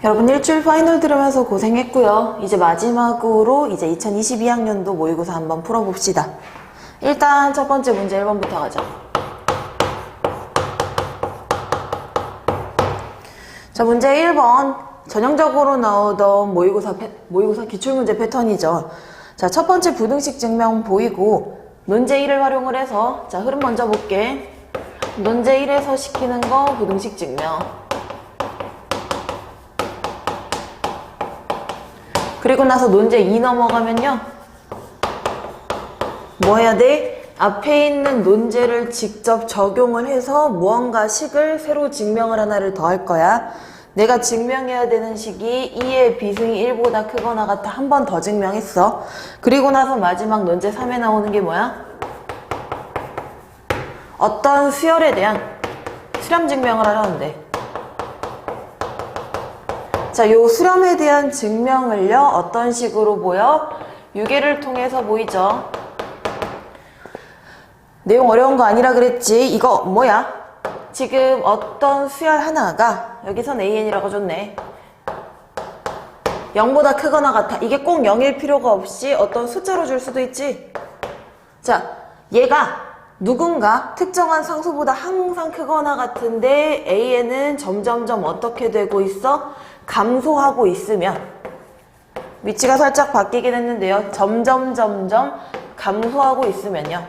여러분 일주일 파이널 들으면서 고생했고요. 이제 마지막으로 이제 2022학년도 모의고사 한번 풀어봅시다. 일단 첫 번째 문제 1번부터 가자. 자, 문제 1번. 전형적으로 나오던 모의고사 기출문제 패턴이죠. 자, 첫 번째 부등식 증명 보이고 논제 1을 활용을 해서 자, 흐름 먼저 볼게. 논제 1에서 시키는 거 부등식 증명. 그리고 나서 논제 2 넘어가면요. 뭐 해야 돼? 앞에 있는 논제를 직접 적용을 해서 무언가 식을 새로 증명을 하나를 더 할 거야. 내가 증명해야 되는 식이 2의 비승이 1보다 크거나 같아 한 번 더 증명했어. 그리고 나서 마지막 논제 3에 나오는 게 뭐야? 어떤 수열에 대한 수렴 증명을 하려는데. 자, 요 수렴에 대한 증명을요, 어떤 식으로 보여? 유계를 통해서 보이죠? 내용 어려운 거 아니라 그랬지. 이거 뭐야? 지금 어떤 수열 하나가, 여기선 AN이라고 줬네. 0보다 크거나 같아. 이게 꼭 0일 필요가 없이 어떤 숫자로 줄 수도 있지. 자, 얘가 누군가 특정한 상수보다 항상 크거나 같은데 AN은 점점점 어떻게 되고 있어? 감소하고 있으면, 위치가 살짝 바뀌긴 했는데요. 점점 감소하고 있으면요.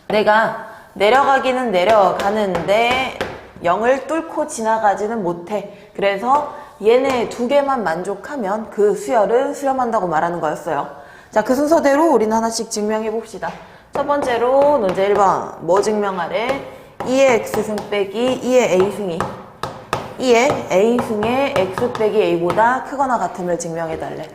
내가 내려가기는 내려가는데 0을 뚫고 지나가지는 못해. 그래서 얘네 두 개만 만족하면 그 수열은 수렴한다고 말하는 거였어요. 자, 그 순서대로 우리는 하나씩 증명해 봅시다. 첫 번째로 논제 1번 뭐 증명하래? 2의 x승 빼기 2의 a승이 2의 a승의 x 빼기 a보다 크거나 같음을 증명해 달래.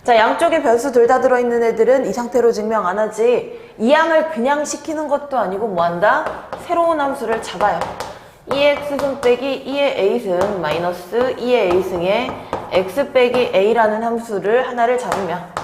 자, 양쪽에 변수 둘 다 들어있는 애들은 이 상태로 증명 안 하지. 이 양을 그냥 시키는 것도 아니고 뭐 한다? 새로운 함수를 잡아요. 2의 x승 빼기 2의 a승 마이너스 2의 a승의 x 빼기 a라는 함수를 하나를 잡으면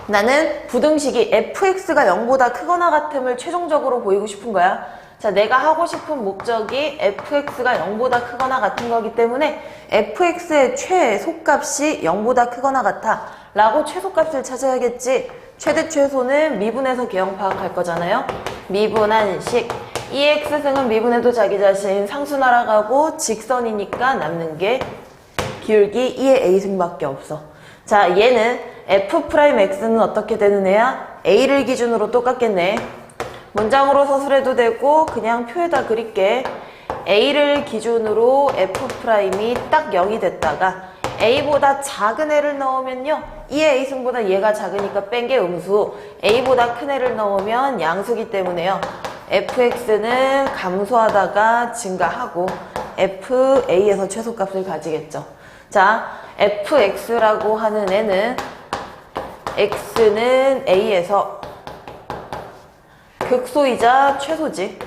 나는 부등식이 fx가 0보다 크거나 같음을 최종적으로 보이고 싶은 거야. 자, 내가 하고 싶은 목적이 fx가 0보다 크거나 같은 거기 때문에 fx의 최소값이 0보다 크거나 같아 라고 최소값을 찾아야겠지. 최대 최소는 미분해서 개형 파악할 거잖아요. 미분한 식 2x승은 미분해도 자기 자신 상수 날아가고 직선이니까 남는 게 기울기 2의 a승밖에 없어. 자, 얘는 f'x는 어떻게 되는 애야? a를 기준으로 똑같겠네. 문장으로 서술해도 되고 그냥 표에다 그릴게. a를 기준으로 f'이 딱 0이 됐다가 a보다 작은 애를 넣으면요, 2의 a승보다 얘가 작으니까 뺀 게 음수, a보다 큰 애를 넣으면 양수기 때문에요, fx는 감소하다가 증가하고 fa에서 최소값을 가지겠죠. 자, fx라고 하는 애는 x는 a에서 극소이자 최소지.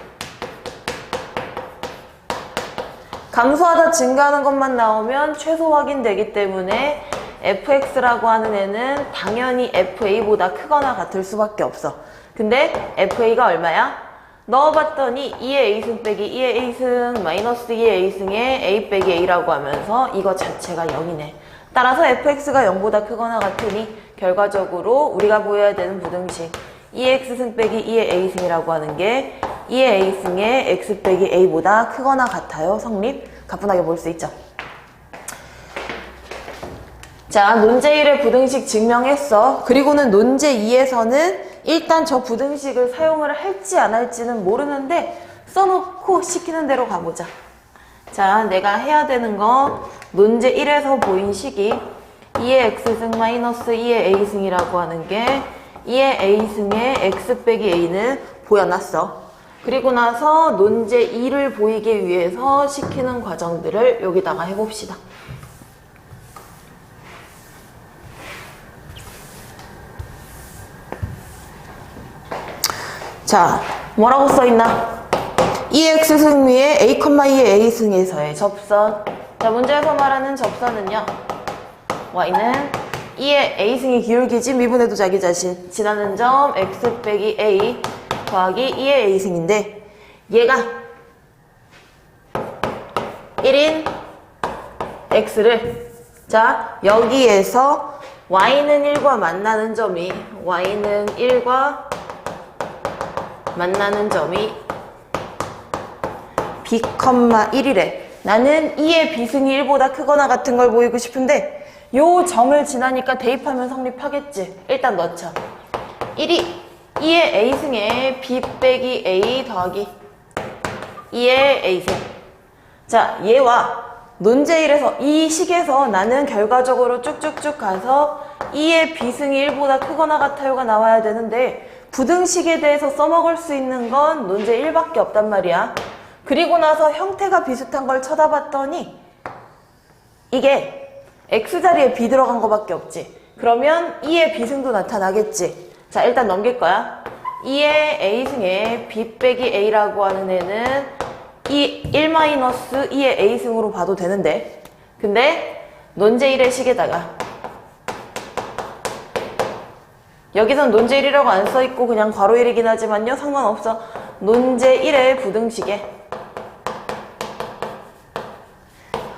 감소하다 증가하는 것만 나오면 최소 확인되기 때문에 fx라고 하는 애는 당연히 fa보다 크거나 같을 수밖에 없어. 근데 fa가 얼마야? 넣어봤더니 2의 a승 빼기 2의 a승 마이너스 2의 a승의 a 빼기 a라고 하면서 이거 자체가 0이네. 따라서 fx가 0보다 크거나 같으니 결과적으로 우리가 보여야 되는 부등식 2의 x승 빼기 2의 a승이라고 하는 게 2의 a승의 x 빼기 a보다 크거나 같아요. 성립? 가뿐하게 볼 수 있죠. 자, 논제 1의 부등식 증명했어. 그리고는 논제 2에서는 일단 저 부등식을 사용을 할지 안 할지는 모르는데 써놓고 시키는 대로 가보자. 자, 내가 해야 되는 거 논제 1에서 보인 식이 2의 x승 마이너스 2의 a승이라고 하는 게 2의 a승의 x 빼기 a는 보여놨어. 그리고 나서 논제 2를 보이기 위해서 시키는 과정들을 여기다가 해봅시다. 자, 뭐라고 써있나? 2x승 위에 a, 2의 a승에서의 접선. 자, 문제에서 말하는 접선은요, y는 2의 a승이 기울기지 미분해도 자기 자신. 지나는 점 x 빼기 a 더하기 2의 a승인데 얘가 1인 x를 자 여기에서 y는 1과 만나는 점이 y는 1과 만나는 점이 b, 1이래. 나는 2의 비승이 1보다 크거나 같은 걸 보이고 싶은데 요 점을 지나니까 대입하면 성립하겠지. 일단 넣자. 1이 2의 a승에 b 빼기 a 더하기 2의 a승. 자, 얘와 논제 1에서 이 식에서 나는 결과적으로 쭉쭉쭉 가서 2의 비승이 1보다 크거나 같아요가 나와야 되는데 부등식에 대해서 써먹을 수 있는 건 논제 1밖에 없단 말이야. 그리고 나서 형태가 비슷한 걸 쳐다봤더니 이게 x자리에 b 들어간 거밖에 없지. 그러면 2의 bi승도 나타나겠지. 자, 일단 넘길 거야. 2의 a승에 b 빼기 a라고 하는 애는 1-2의 a승으로 봐도 되는데 근데 논제 1의 식에다가 여기선 논제 1이라고 안 써있고 그냥 괄호 1이긴 하지만요. 상관없어. 논제 1의 부등식에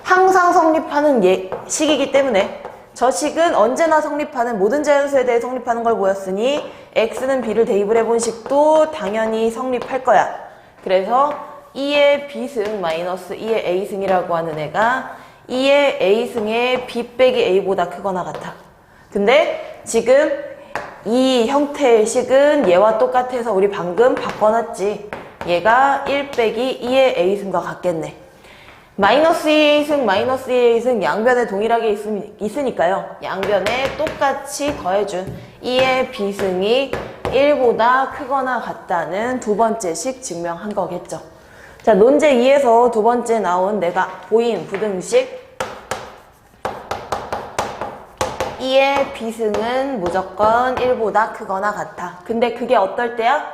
항상 성립하는 식이기 때문에 저 식은 언제나 성립하는 모든 자연수에 대해 성립하는 걸 보였으니 x는 b를 대입을 해본 식도 당연히 성립할 거야. 그래서 2의 b승 마이너스 2의 a승이라고 하는 애가 2의 a승의 b 빼기 a보다 크거나 같아. 근데 지금 이 형태의 식은 얘와 똑같아서 우리 방금 바꿔놨지. 얘가 1 빼기 2의 a승과 같겠네. 마이너스 2a승 마이너스 2a승 양변에 동일하게 있으니까요. 양변에 똑같이 더해준 2의 b승이 1보다 크거나 같다는 두 번째 식 증명한 거겠죠. 자, 논제 2에서 두 번째 나온 내가 보인 부등식 2의 b승은 무조건 1보다 크거나 같아. 근데 그게 어떨 때야?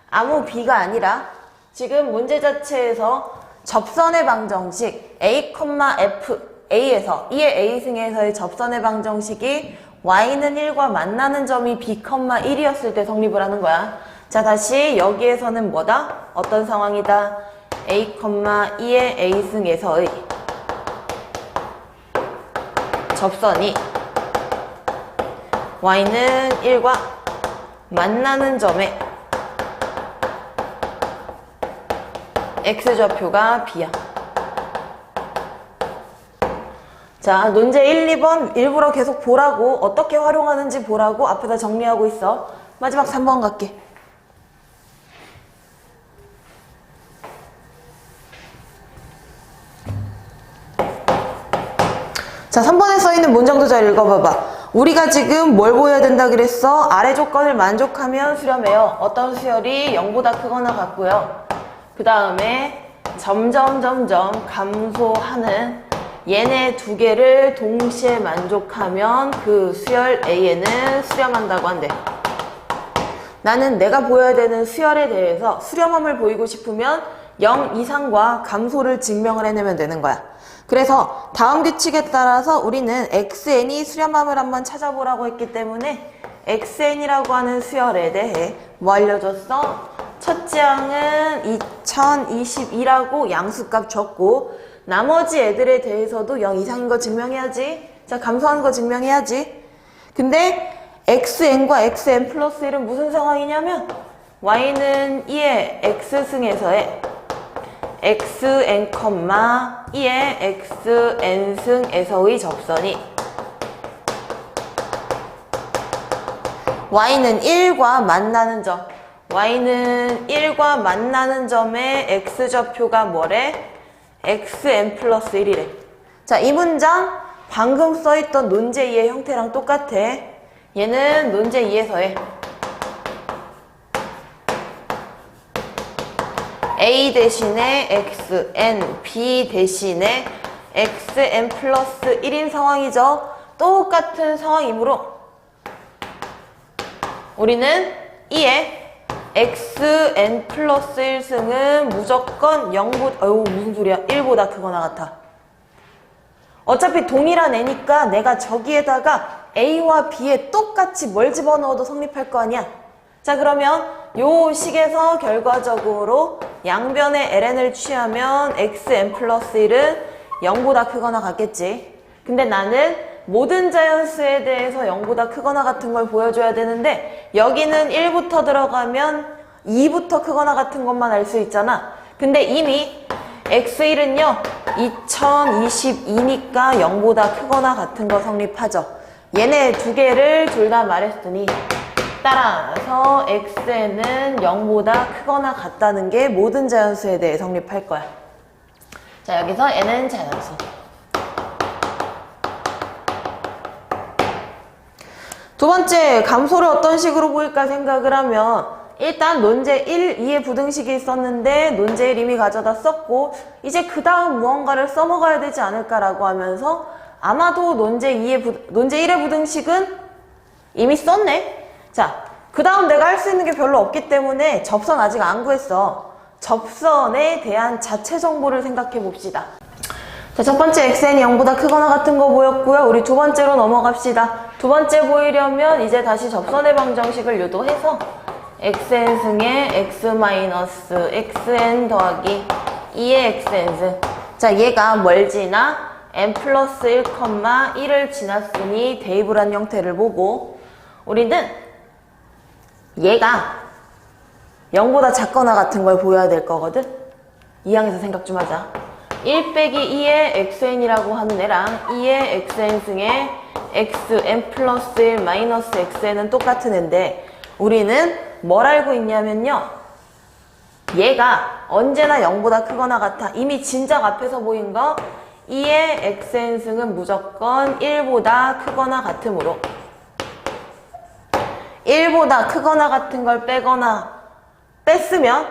아무 b가 아니라 지금 문제 자체에서 접선의 방정식 a, f, a에서 2의 a승에서의 접선의 방정식이 y는 1과 만나는 점이 b, 1이었을 때 성립을 하는 거야. 자, 다시 여기에서는 뭐다? 어떤 상황이다? a, 2의 a승에서의 접선이 y는 1과 만나는 점에 x좌표가 b야. 자, 논제 1, 2번 일부러 계속 보라고 어떻게 활용하는지 보라고 앞에다 정리하고 있어. 마지막 3번 갈게. 자, 3번에 써있는 문장도 잘 읽어봐봐. 우리가 지금 뭘 보여야 된다 그랬어? 아래 조건을 만족하면 수렴해요. 어떤 수열이 0보다 크거나 같고요. 그 다음에 점점 감소하는 얘네 두 개를 동시에 만족하면 그 수열 A에는 수렴한다고 한대. 나는 내가 보여야 되는 수열에 대해서 수렴함을 보이고 싶으면 0 이상과 감소를 증명을 해내면 되는 거야. 그래서 다음 규칙에 따라서 우리는 xn이 수렴함을 한번 찾아보라고 했기 때문에 xn이라고 하는 수열에 대해 뭐 알려줬어? 첫째 항은 2022라고 양수값 줬고 나머지 애들에 대해서도 0 이상인 거 증명해야지. 자, 감소하는 거 증명해야지. 근데 xn과 xn 플러스 1은 무슨 상황이냐면 y는 2의 x승에서의 xn, 2의 xn승에서의 접선이 y는 1과 만나는 점 y는 1과 만나는 점의 x좌표가 뭐래? xn 플러스 1이래. 자, 이 문장 방금 써있던 논제 2의 형태랑 똑같아. 얘는 논제 2에서의 a 대신에 xn, b 대신에 xn 플러스 1인 상황이죠. 똑같은 상황이므로 우리는 2의 xn 플러스 1승은 무조건 0보다, 무슨 소리야? 1보다 크거나 같아. 어차피 동일한 애니까 내가 저기에다가 a와 b에 똑같이 뭘 집어넣어도 성립할 거 아니야. 자, 그러면 요 식에서 결과적으로 양변에 ln을 취하면 xn 플러스 1은 0보다 크거나 같겠지. 근데 나는 모든 자연수에 대해서 0보다 크거나 같은 걸 보여줘야 되는데 여기는 1부터 들어가면 2부터 크거나 같은 것만 알 수 있잖아. 근데 이미 x1은요 2022니까 0보다 크거나 같은 거 성립하죠. 얘네 두 개를 둘 다 말했으니 따라서 xn은 0보다 크거나 같다는 게 모든 자연수에 대해 성립할 거야. 자, 여기서 n은 자연수. 두 번째, 감소를 어떤 식으로 보일까 생각을 하면 일단 논제 1, 2의 부등식이 있었는데 논제 1 이미 가져다 썼고 이제 그 다음 무언가를 써먹어야 되지 않을까라고 하면서 아마도 논제 1의 부등식은 이미 썼네? 자, 그 다음 내가 할 수 있는 게 별로 없기 때문에 접선 아직 안 구했어. 접선에 대한 자체 정보를 생각해 봅시다. 자, 첫 번째 xn이 0보다 크거나 같은 거 보였고요. 우리 두 번째로 넘어갑시다. 두 번째 보이려면 이제 다시 접선의 방정식을 유도해서 xn 승에 x 마이너스 xn 더하기 2의 xn. 자, 얘가 뭘 지나? n 플러스 1,1을 지났으니 대입을 한 형태를 보고 우리는 얘가 0보다 작거나 같은 걸 보여야 될 거거든? 이 항에서 생각 좀 하자. 1 빼기 2의 xn이라고 하는 애랑 2의 xn 승에 xn 플러스 1 마이너스 xn은 똑같은 애인데 우리는 뭘 알고 있냐면요. 얘가 언제나 0보다 크거나 같아. 이미 진작 앞에서 보인 거 2의 xn 승은 무조건 1보다 크거나 같으므로 1보다 크거나 같은 걸 빼거나 뺐으면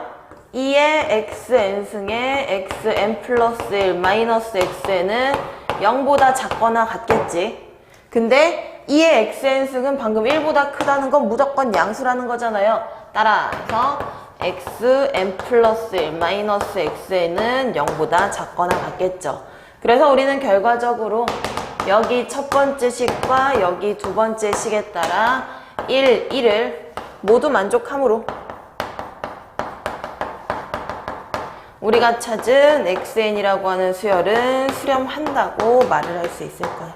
2의 xn 승에 xn 플러스 1 마이너스 xn은 0보다 작거나 같겠지. 근데 2의 xn 승은 방금 1보다 크다는 건 무조건 양수라는 거잖아요. 따라서 xn 플러스 1 마이너스 xn은 0보다 작거나 같겠죠. 그래서 우리는 결과적으로 여기 첫 번째 식과 여기 두 번째 식에 따라 1, 1을 모두 만족함으로 우리가 찾은 xn이라고 하는 수열은 수렴한다고 말을 할 수 있을 거야.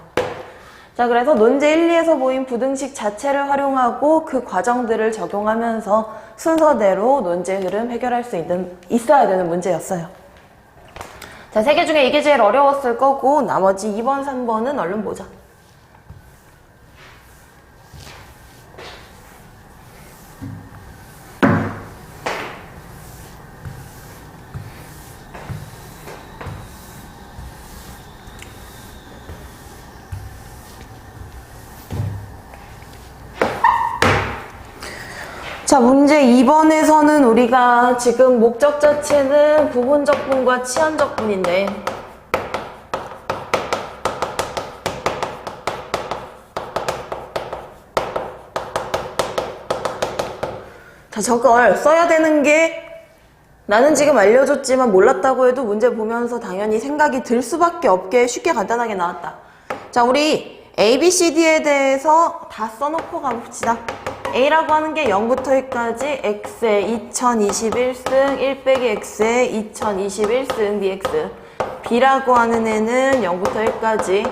자, 그래서 논제 1, 2에서 보인 부등식 자체를 활용하고 그 과정들을 적용하면서 순서대로 논제 흐름 해결할 수 있어야 되는 문제였어요. 자, 세 개 중에 이게 제일 어려웠을 거고 나머지 2번, 3번은 얼른 보자. 자, 문제 2번에서는 우리가 지금 목적 자체는 부분적분과 치환적분인데 자, 저걸 써야 되는 게 나는 지금 알려줬지만 몰랐다고 해도 문제 보면서 당연히 생각이 들 수밖에 없게 쉽게 간단하게 나왔다. 자, 우리 A, B, C, D에 대해서 다 써놓고 가봅시다. A라고 하는 게 0부터 1까지 X의 2021승 1 빼기 X의 2021승 dx. B라고 하는 애는 0부터 1까지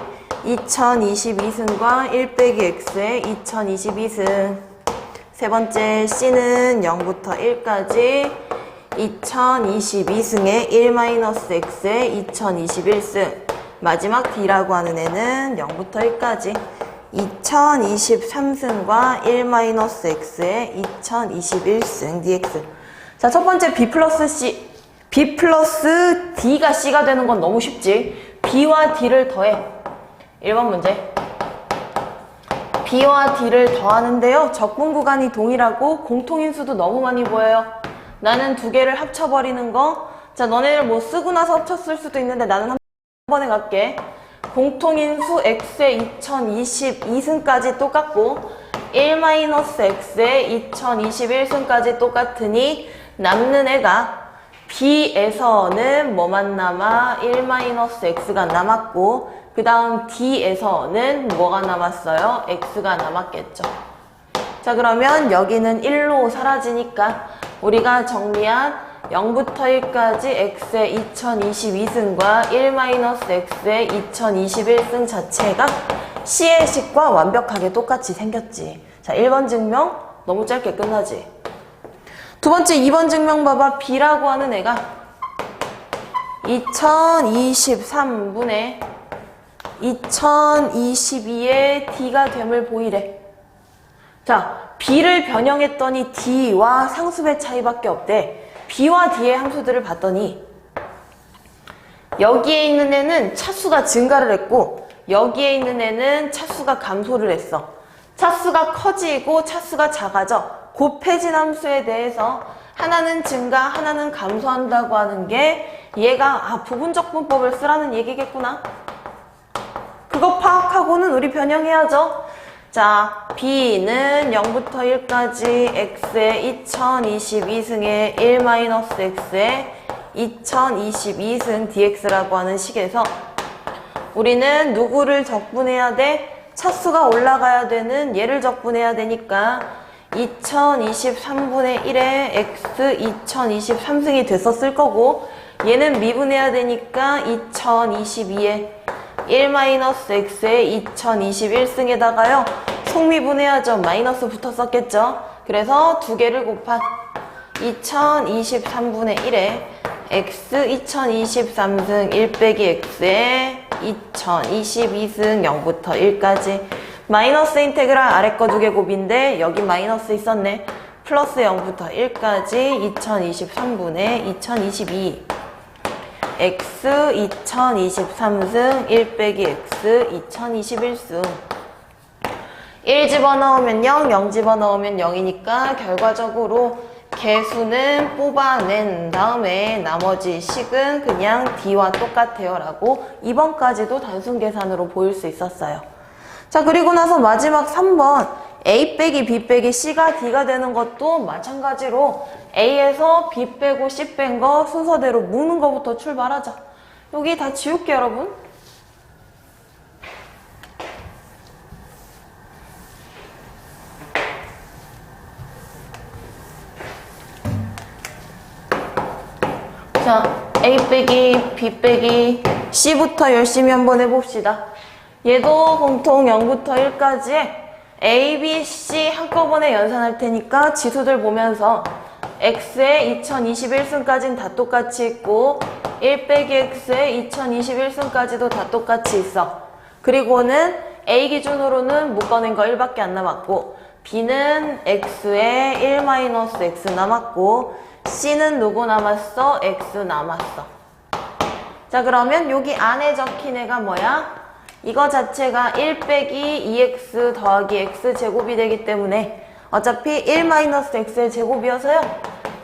2022승과 1 빼기 X의 2022승. 세 번째 C는 0부터 1까지 2022승의 1-X의 2021승. 마지막 D라고 하는 애는 0부터 1까지 2023승과 1-X의 2021승 dx. 자, 첫 번째 B 플러스 C. B 플러스 D가 C가 되는 건 너무 쉽지. B와 D를 더해. 1번 문제. B와 D를 더하는데요. 적분 구간이 동일하고 공통인수도 너무 많이 보여요. 나는 두 개를 합쳐버리는 거. 자, 너네들 뭐 쓰고 나서 합쳤을 수도 있는데 나는 한 번에 갈게. 공통인수 x의 2022승까지 똑같고 1-x의 2021승까지 똑같으니 남는 애가 B에서는 뭐만 남아? 1-x가 남았고 그 다음 D에서는 뭐가 남았어요? x가 남았겠죠. 자, 그러면 여기는 1로 사라지니까 우리가 정리한 0부터 1까지 x의 2022승과 1-x의 2021승 자체가 C의 식과 완벽하게 똑같이 생겼지. 자, 1번 증명 너무 짧게 끝나지. 두 번째 2번 증명 봐봐. B라고 하는 애가 2023분의 2022의 D가 됨을 보이래. 자, B를 변형했더니 D와 상수의 차이밖에 없대. B와 D의 함수들을 봤더니 여기에 있는 애는 차수가 증가를 했고 여기에 있는 애는 차수가 감소를 했어. 차수가 커지고 차수가 작아져. 곱해진 함수에 대해서 하나는 증가, 하나는 감소한다고 하는 게 얘가 부분적 분법을 쓰라는 얘기겠구나. 그거 파악하고는 우리 변형해야죠. 자, B는 0부터 1까지 x의 2022승에 1-x의 2022승 dx라고 하는 식에서 우리는 누구를 적분해야 돼? 차수가 올라가야 되는 얘를 적분해야 되니까 2023분의 1에 x 2023승이 됐었을 거고 얘는 미분해야 되니까 2022에 1-x의 2021승에다가요 속미분해야죠. 마이너스 붙었었겠죠. 그래서 두 개를 곱한 2023분의 1에 x 2023승 1 빼기 x에 2022승 0부터 1까지 마이너스 인테그랄 아래 거 두 개 곱인데 여기 마이너스 있었네. 플러스 0부터 1까지 2023분의 2022 x 2023승 1 빼기 x 2021승 1 집어넣으면 0, 0 집어넣으면 0이니까 결과적으로 개수는 뽑아낸 다음에 나머지 식은 그냥 D와 똑같아요 라고 2번까지도 단순 계산으로 보일 수 있었어요. 자, 그리고 나서 마지막 3번 A 빼기 B 빼기 C가 D가 되는 것도 마찬가지로 A에서 B 빼고 C 뺀 거 순서대로 묶는 거부터 출발하자. 여기 다 지울게 여러분. 자, A 빼기 B 빼기 C부터 열심히 한번 해봅시다. 얘도 공통 0부터 1까지 A, B, C 한꺼번에 연산할 테니까 지수들 보면서 X의 2021승까지는 다 똑같이 있고 1 빼기 X의 2021승까지도 다 똑같이 있어. 그리고는 A 기준으로는 묶어낸 거 1밖에 안 남았고 B는 X에 1-X 남았고 C는 누구 남았어? X 남았어. 자, 그러면 여기 안에 적힌 애가 뭐야? 이거 자체가 1 빼기 2x 더하기 x 제곱이 되기 때문에 어차피 1-x의 제곱이어서요.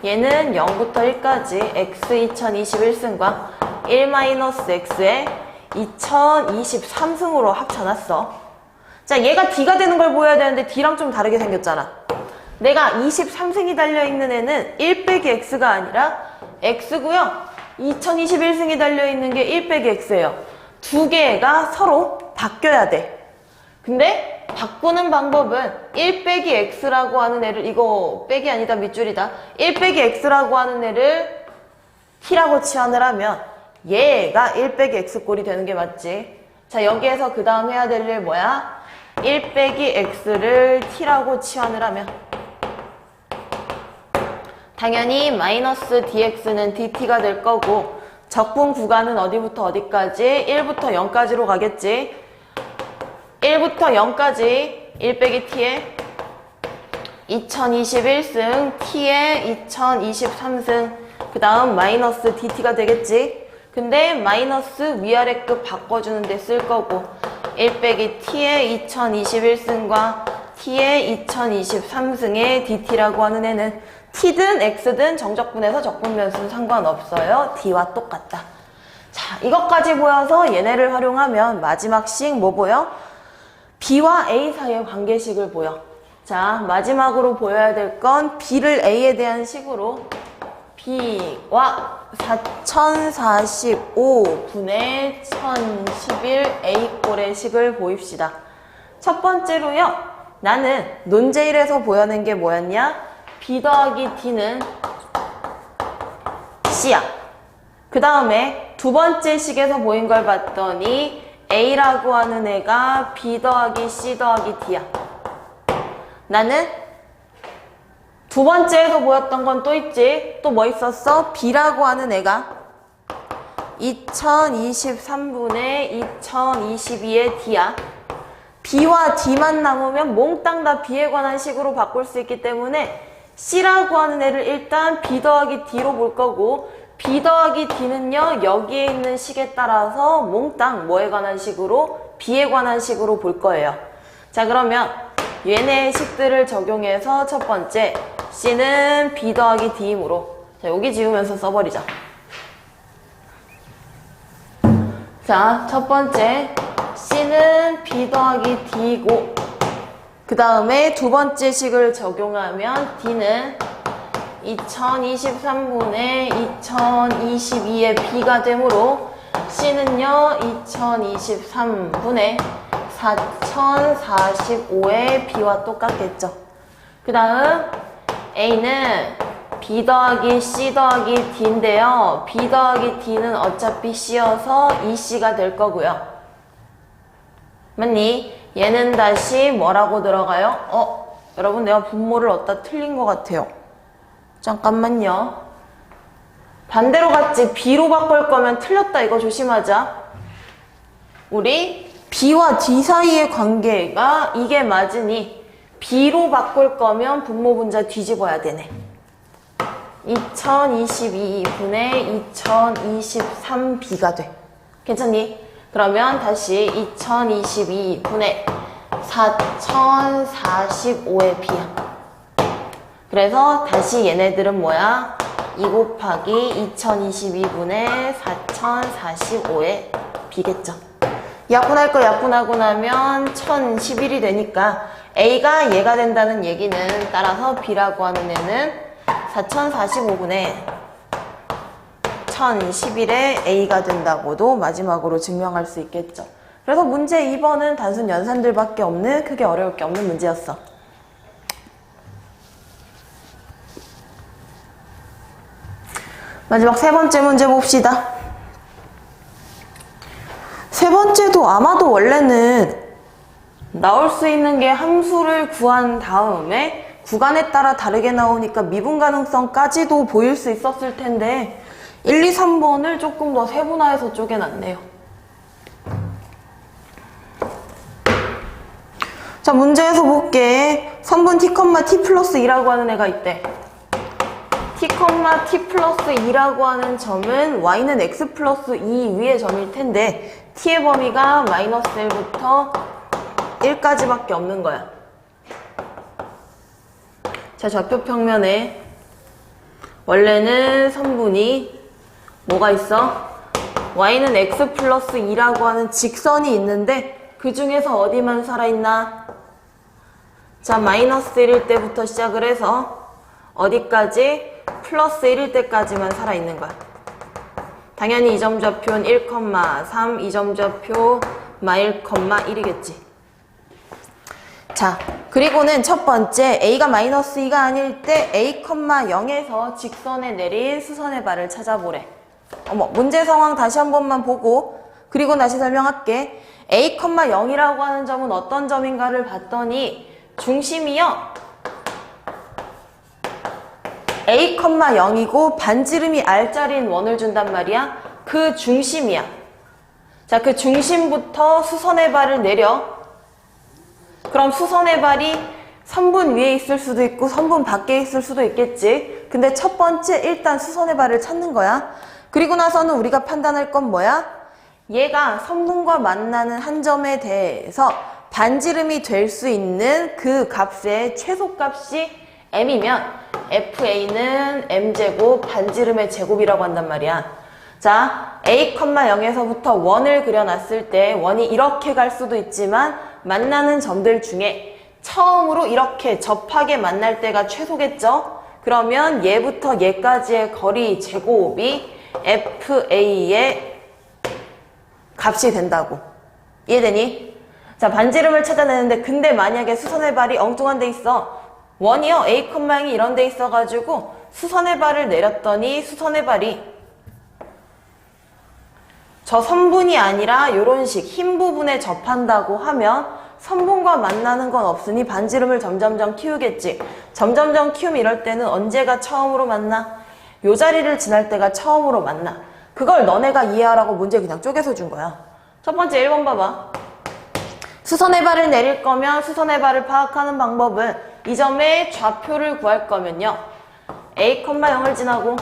얘는 0부터 1까지 x 2021승과 1-x의 2023승으로 합쳐놨어. 자, 얘가 D가 되는 걸 보여야 되는데 D랑 좀 다르게 생겼잖아. 내가 23승이 달려있는 애는 1 빼기 x가 아니라 x고요. 2021승이 달려있는 게 1 빼기 x예요. 두 개가 서로 바뀌어야 돼. 근데 바꾸는 방법은 1 빼기 x라고 하는 애를, 이거 빼기 아니다 밑줄이다, 1 빼기 x라고 하는 애를 t라고 치환을 하면 얘가 1 빼기 x꼴이 되는 게 맞지. 자, 여기에서 그 다음 해야 될 일 뭐야? 1 빼기 x를 t라고 치환을 하면 당연히 마이너스 dx는 dt가 될 거고 적분 구간은 어디부터 어디까지? 1부터 0까지로 가겠지. 1부터 0까지 1 빼기 t에 2021승 t에 2023승 그 다음 마이너스 dt가 되겠지. 근데 마이너스 위아래급 바꿔주는 데 쓸 거고 1 빼기 t에 2021승과 t에 2023승의 dt라고 하는 애는 t든 x든 정적분에서 적분면수는 상관없어요. d와 똑같다. 자, 이것까지 보여서 얘네를 활용하면 마지막 식 뭐 보여? b와 a 사이의 관계식을 보여. 자, 마지막으로 보여야 될 건 b를 a에 대한 식으로 b와 4045분의 1011a꼴의 식을 보입시다. 첫 번째로요. 나는 논제 1에서 보여낸 게 뭐였냐? b 더하기 d는 C야. 그 다음에 두 번째 식에서 보인 걸 봤더니 A라고 하는 애가 B 더하기 C 더하기 D야. 나는 두 번째에서 보였던 건 또 있지. 또 뭐 있었어? B라고 하는 애가 2023분의 2022의 D야. B와 D만 남으면 몽땅 다 B에 관한 식으로 바꿀 수 있기 때문에 C라고 하는 애를 일단 B 더하기 D로 볼 거고, B 더하기 D는요, 여기에 있는 식에 따라서 몽땅 뭐에 관한 식으로? B에 관한 식으로 볼 거예요. 자, 그러면 얘네의 식들을 적용해서 첫 번째, C는 B 더하기 D이므로, 자, 여기 지우면서 써버리자. 자, 첫 번째, C는 B 더하기 D이고, 그 다음에 두 번째 식을 적용하면 D는 2023분의 2022의 B가 되므로 C는요 2023분의 4045의 B와 똑같겠죠. 그 다음 A는 B 더하기 C 더하기 D인데요. B 더하기 D는 어차피 C여서 2C가 될 거고요. 맞니? 얘는 다시 뭐라고 들어가요? 여러분 내가 분모를 얻다 틀린 것 같아요. 잠깐만요. 반대로 갔지. B로 바꿀 거면 틀렸다. 이거 조심하자. 우리 B와 D 사이의 관계가 이게 맞으니 B로 바꿀 거면 분모 분자 뒤집어야 되네. 2022분의 2023B가 돼. 괜찮니? 그러면 다시 2022분의 4045의 B야. 그래서 다시 얘네들은 뭐야? 2 곱하기 2022분의 4045의 B겠죠. 약분할 거 약분하고 나면 1011이 되니까 A가 얘가 된다는 얘기는 따라서 B라고 하는 애는 4045분의 1011의 A가 된다고도 마지막으로 증명할 수 있겠죠. 그래서 문제 2번은 단순 연산들밖에 없는, 크게 어려울 게 없는 문제였어. 마지막 세 번째 문제 봅시다. 세 번째도 아마도 원래는 나올 수 있는 게 함수를 구한 다음에 구간에 따라 다르게 나오니까 미분 가능성까지도 보일 수 있었을 텐데 1, 2, 3번을 조금 더 세분화해서 쪼개놨네요. 자, 문제에서 볼게. 3분 t, t 플러스 2라고 하는 애가 있대. t, t 플러스 2라고 하는 점은 y는 x 플러스 2 위의 점일 텐데 t의 범위가 마이너스 1부터 1까지밖에 없는 거야. 자, 좌표 평면에 원래는 3분이 뭐가 있어? y는 x 플러스 2라고 하는 직선이 있는데 그 중에서 어디만 살아있나? 자, 마이너스 1일 때부터 시작을 해서 어디까지? 플러스 1일 때까지만 살아있는 거야. 당연히 이 점 좌표는 1,3, 이 점 좌표 1,1이겠지. 자, 그리고는 첫 번째 a가 마이너스 2가 아닐 때 a,0에서 직선에 내린 수선의 발을 찾아보래. 문제 상황 다시 한 번만 보고 그리고 다시 설명할게. a,0이라고 하는 점은 어떤 점인가를 봤더니 중심이요 a,0이고 반지름이 r자리인 원을 준단 말이야. 그 중심이야. 자, 그 중심부터 수선의 발을 내려. 그럼 수선의 발이 선분 위에 있을 수도 있고 선분 밖에 있을 수도 있겠지. 근데 첫 번째 일단 수선의 발을 찾는 거야. 그리고 나서는 우리가 판단할 건 뭐야? 얘가 선분과 만나는 한 점에 대해서 반지름이 될 수 있는 그 값의 최소값이 m이면 fa는 m제곱 반지름의 제곱이라고 한단 말이야. 자, a,0에서부터 원을 그려놨을 때 원이 이렇게 갈 수도 있지만 만나는 점들 중에 처음으로 이렇게 접하게 만날 때가 최소겠죠? 그러면 얘부터 얘까지의 거리 제곱이 fa의 값이 된다고. 이해되니? 자, 반지름을 찾아내는데 근데 만약에 수선의 발이 엉뚱한 데 있어. 원이요, a,0이 이런 데 있어가지고 수선의 발을 내렸더니 수선의 발이 저 선분이 아니라 이런 식 흰 부분에 접한다고 하면 선분과 만나는 건 없으니 반지름을 점점점 키우겠지. 점점점 키우면 이럴 때는 언제가 처음으로 만나? 요 자리를 지날 때가 처음으로 만나. 그걸 너네가 이해하라고 문제 그냥 쪼개서 준 거야. 첫 번째 1번 봐봐. 수선의 발을 내릴 거면 수선의 발을 파악하는 방법은 이 점의 좌표를 구할 거면요. A, 0을 지나고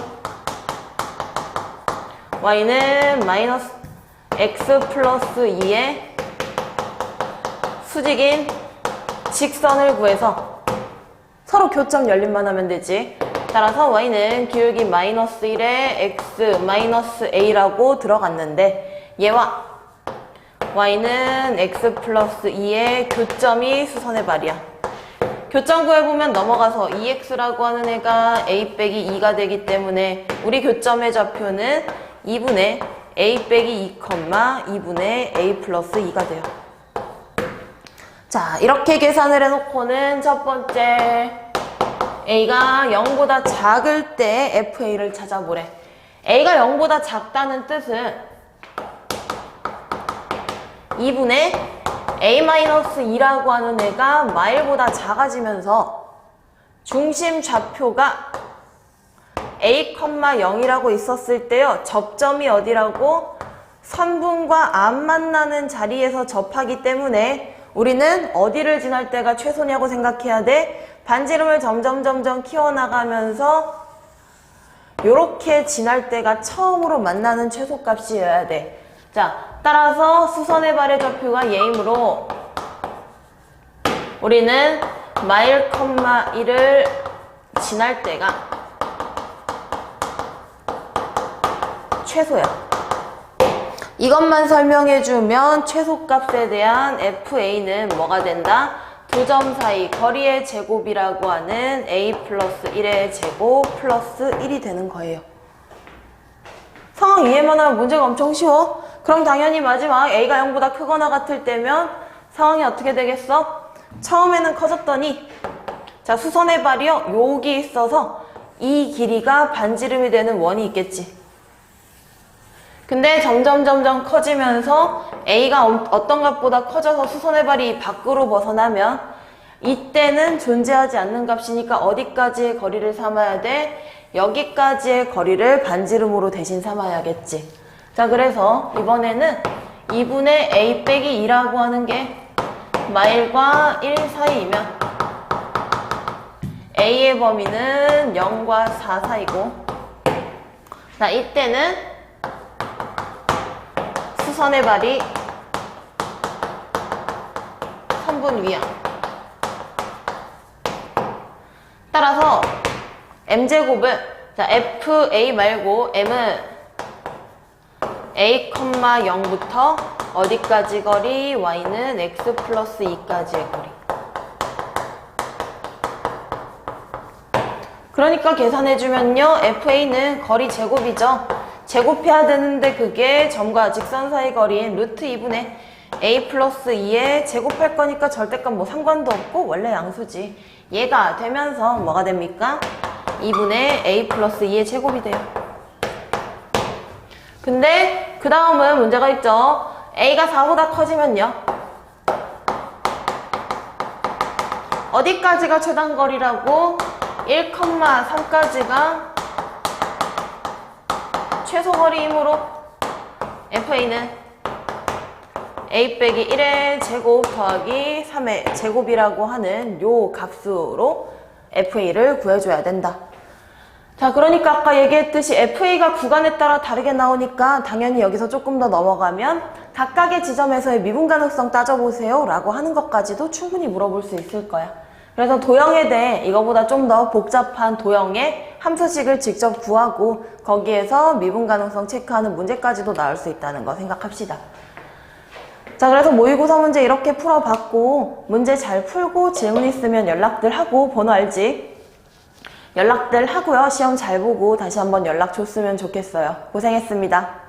y는 마이너스 x 플러스 2의 수직인 직선을 구해서 서로 교점 열림만 하면 되지. 따라서 y는 기울기 마이너스 1에 x 마이너스 a라고 들어갔는데 얘와 y는 x 플러스 2의 교점이 수선의 발이야. 교점 구해보면 넘어가서 2x라고 하는 애가 a 빼기 2가 되기 때문에 우리 교점의 좌표는 2분의 a 빼기 2, 2분의 a 플러스 2가 돼요. 자, 이렇게 계산을 해놓고는 첫 번째 a가 0보다 작을 때 fa를 찾아보래. a가 0보다 작다는 뜻은 2분의 a-2라고 하는 애가 마일보다 작아지면서 중심 좌표가 a, 0이라고 있었을 때요. 접점이 어디라고? 선분과 안 만나는 자리에서 접하기 때문에 우리는 어디를 지날 때가 최소냐고 생각해야 돼? 반지름을 점점 키워나가면서 요렇게 지날 때가 처음으로 만나는 최소값이어야 돼. 자, 따라서 수선의 발의 좌표가 얘이므로 우리는 마일, 1을 지날 때가 최소야. 이것만 설명해주면 최소값에 대한 FA는 뭐가 된다? 두 점 사이 거리의 제곱이라고 하는 A 플러스 1의 제곱 플러스 1이 되는 거예요. 상황 이해만 하면 문제가 엄청 쉬워. 그럼 당연히 마지막 A가 0보다 크거나 같을 때면 상황이 어떻게 되겠어? 처음에는 커졌더니 자, 수선의 발이요. 여기 있어서 이 길이가 반지름이 되는 원이 있겠지. 근데 점점 커지면서 A가 어떤 값보다 커져서 수선의 발이 밖으로 벗어나면 이때는 존재하지 않는 값이니까 어디까지의 거리를 삼아야 돼? 여기까지의 거리를 반지름으로 대신 삼아야겠지. 자, 그래서 이번에는 2분의 A 빼기 2라고 하는 게 마일과 1 사이이면 A의 범위는 0과 4 사이고 자, 이때는 수선의 발이 선분 위야. 따라서 m제곱은 자, FA 말고 m은 A, 0부터 어디까지 거리? y는 x 플러스 2까지의 거리. 그러니까 계산해주면요. FA는 거리 제곱이죠. 제곱해야 되는데 그게 점과 직선 사이 거리인 루트 2분의 a 플러스 2에 제곱할 거니까 절대값 뭐 상관도 없고 원래 양수지. 얘가 되면서 뭐가 됩니까? 2분의 a 플러스 2의 제곱이 돼요. 근데 그 다음은 문제가 있죠. a가 4보다 커지면요. 어디까지가 최단거리라고? 1,3까지가 최소거리이므로 FA는 A 빼기 1의 제곱 더하기 3의 제곱이라고 하는 요 값으로 FA를 구해줘야 된다. 자, 그러니까 아까 얘기했듯이 FA가 구간에 따라 다르게 나오니까 당연히 여기서 조금 더 넘어가면 각각의 지점에서의 미분 가능성 따져보세요 라고 하는 것까지도 충분히 물어볼 수 있을 거야. 그래서 도형에 대해 이거보다 좀 더 복잡한 도형의 함수식을 직접 구하고 거기에서 미분 가능성 체크하는 문제까지도 나올 수 있다는 거 생각합시다. 자, 그래서 모의고사 문제 이렇게 풀어봤고 문제 잘 풀고 질문 있으면 연락들 하고 번호 알지? 연락들 하고요. 시험 잘 보고 다시 한번 연락 줬으면 좋겠어요. 고생했습니다.